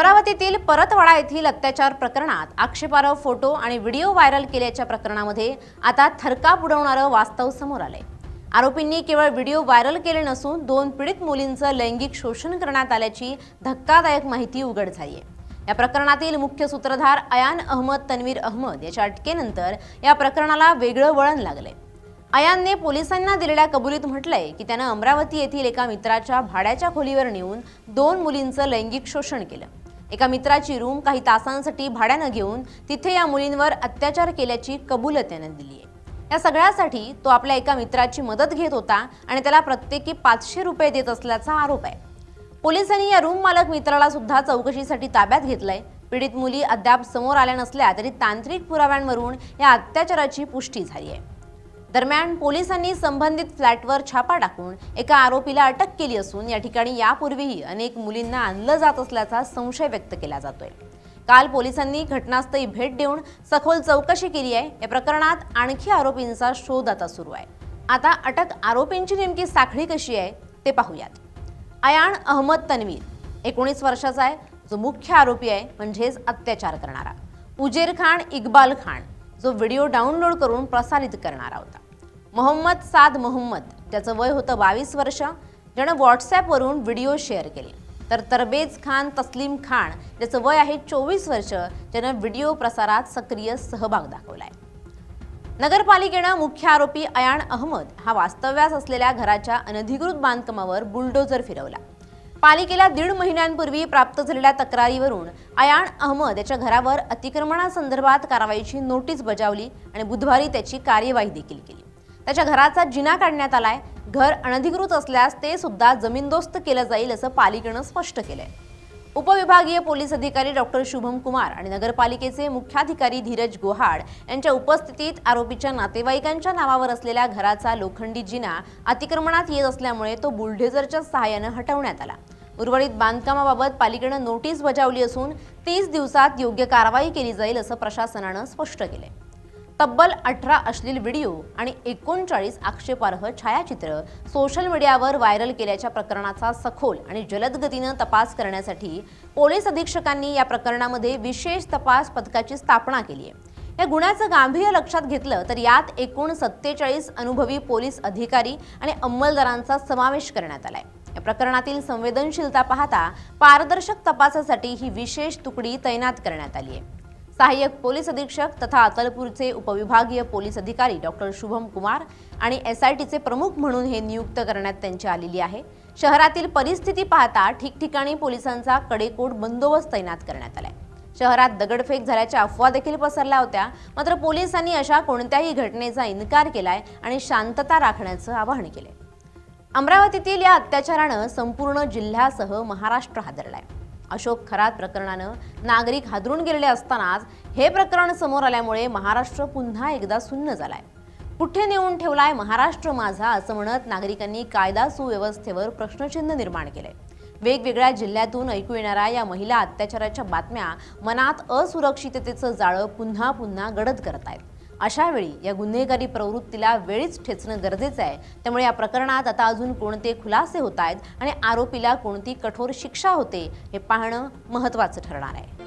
अमरावतीतील परतवाडा येथील अत्याचार प्रकरणात आक्षेपार्ह फोटो आणि व्हिडिओ व्हायरल केल्याच्या प्रकरणामध्ये आता थरकाप उडवणारं वास्तव समोर आलंय। आरोपींनी केवळ व्हिडिओ व्हायरल केले नसून 2 पीडित मुलींचं लैंगिक शोषण करण्यात आल्याची धक्कादायक माहिती उघड झाली आहे। या प्रकरणातील मुख्य सूत्रधार अयान अहमद तन्वीर अहमद याच्या अटकेनंतर या प्रकरणाला वेगळं वळण लागलंय। अयानने पोलिसांना दिलेल्या कबुलीत म्हटलंय की त्यानं अमरावती येथील एका मित्राच्या भाड्याच्या खोलीवर नेऊन 2 मुलींचं लैंगिक शोषण केलं। एका मित्राची रूम काही तासांसाठी भाड्यानं घेऊन तिथे या मुलींवर अत्याचार केल्याची कबुलत त्यानं दिली आहे। या सगळ्यासाठी तो आपल्या एका मित्राची मदत घेत होता आणि त्याला प्रत्येकी 500 रुपये देत असल्याचा आरोप आहे। पोलिसांनी या रूम मालक मित्राला सुद्धा चौकशीसाठी ताब्यात घेतलंय। पीडित मुली अद्याप समोर आल्या नसल्या तरी तांत्रिक पुराव्यांवरून या अत्याचाराची पुष्टी झाली आहे। दरम्यान पोलिसांनी संबंधित फ्लॅटवर छापा टाकून एका आरोपीला अटक केली असून या ठिकाणी यापूर्वीही अनेक मुलींना आणलं जात असल्याचा संशय व्यक्त केला जातोय। काल पोलिसांनी घटनास्थळी भेट देऊन सखोल चौकशी केली आहे। या प्रकरणात आणखी आरोपींचा शोध आता सुरू आहे। आता अटक आरोपींची नेमकी साखळी कशी आहे ते पाहूयात। अयान अहमद तन्वीर 19 वर्षाचा आहे, जो मुख्य आरोपी आहे, म्हणजेच अत्याचार करणारा। उजेर खान इक्बाल खान, जो व्हिडिओ डाउनलोड करून प्रसारित करणारा होता। मोहम्मद साद मोहम्मद, ज्याचं वय होतं 22 वर्ष, ज्यानं व्हॉट्सॲपवरून व्हिडिओ शेअर केले। तर तरबेज खान तस्लीम खान, ज्याचं वय आहे 24 वर्ष, ज्यानं व्हिडिओ प्रसारात सक्रिय सहभाग दाखवलाय। नगरपालिकेनं मुख्य आरोपी अयान अहमद हा वास्तव्यास असलेल्या घराच्या अनधिकृत बांधकामावर बुलडोजर फिरवला। पालिकेला 1.5 महिन्यांपूर्वी प्राप्त झालेल्या तक्रारीवरून अयान अहमद याच्या घरावर अतिक्रमणासंदर्भात कारवाईची नोटीस बजावली आणि बुधवारी त्याची कार्यवाही देखील केली। त्याच्या घराचा जिना काढण्यात आलाय। घर अनधिकृत असल्यास ते सुद्धा जमीनदोस्त केलं जाईल असं पालिकेनं स्पष्ट केलंय। उपविभागीय पोलीस अधिकारी डॉक्टर शुभम कुमार आणि नगरपालिकेचे मुख्याधिकारी धीरज गोहाड यांच्या उपस्थितीत आरोपीच्या नातेवाईकांच्या नावावर असलेल्या घराचा लोखंडी जिना अतिक्रमणात येत असल्यामुळे तो बुलडोझरच्या सहाय्यानं हटवण्यात आला। उर्वरित बांधकामाबाबत पालिकेनं नोटीस बजावली असून 30 दिवसात योग्य कारवाई केली जाईल असं प्रशासनानं स्पष्ट केलंय। तब्बल 18 अश्लील व्हिडिओ आणि 39 आक्षेपार्ह छायाचित्र सोशल मीडियावर व्हायरल केल्याच्या प्रकरणाचा सखोल आणि जलद गतीनं तपास करण्यासाठी पोलीस अधीक्षकांनी या प्रकरणामध्ये विशेष तपास पथकाची स्थापना केली आहे। या गुन्ह्याचं गांभीर्य लक्षात घेतलं तर यात एकूण 47 अनुभवी पोलीस अधिकारी आणि अंमलदारांचा समावेश करण्यात आलाय। या प्रकरणातील संवेदनशीलता पाहता पारदर्शक तपासासाठी ही विशेष तुकडी तैनात करण्यात आली आहे। सहाय्यक पोलीस अधीक्षक तथा अतलपूरचे उपविभागीय पोलीस अधिकारी डॉक्टर शुभम कुमार आणि SITचे प्रमुख म्हणून हे नियुक्त करण्यात त्यांची आलेली आहे। शहरातील परिस्थिती पाहता ठिकठिकाणी पोलिसांचा कडेकोट बंदोबस्त तैनात करण्यात आलाय। शहरात दगडफेक झाल्याच्या अफवा देखील पसरल्या होत्या, मात्र पोलिसांनी अशा कोणत्याही घटनेचा इन्कार केलाय आणि शांतता राखण्याचं आवाहन केलंय। अमरावतीतील या अत्याचारानं संपूर्ण जिल्ह्यासह महाराष्ट्र हादरलाय। अशोक खरात प्रकरणानं नागरिक हादरून गेलेले असतानाच हे प्रकरण समोर आल्यामुळे महाराष्ट्र पुन्हा एकदा सुन्न झालाय। कुठे नेऊन ठेवलाय महाराष्ट्र माझा असं म्हणत नागरिकांनी कायदा सुव्यवस्थेवर प्रश्नचिन्ह निर्माण केलंय। वेगवेगळ्या जिल्ह्यातून ऐकू येणाऱ्या या महिला अत्याचाराच्या बातम्या मनात असुरक्षिततेचं जाळं पुन्हा पुन्हा गडद करतायत। अशा वेळी या गुन्हेगारी प्रवृत्तीला वेळीच ठेचणं गरजेचं आहे। त्यामुळे या प्रकरणात आता अजून कोणते खुलासे होत आहेत आणि आरोपीला कोणती कठोर शिक्षा होते हे पाहणं महत्त्वाचं ठरणार आहे।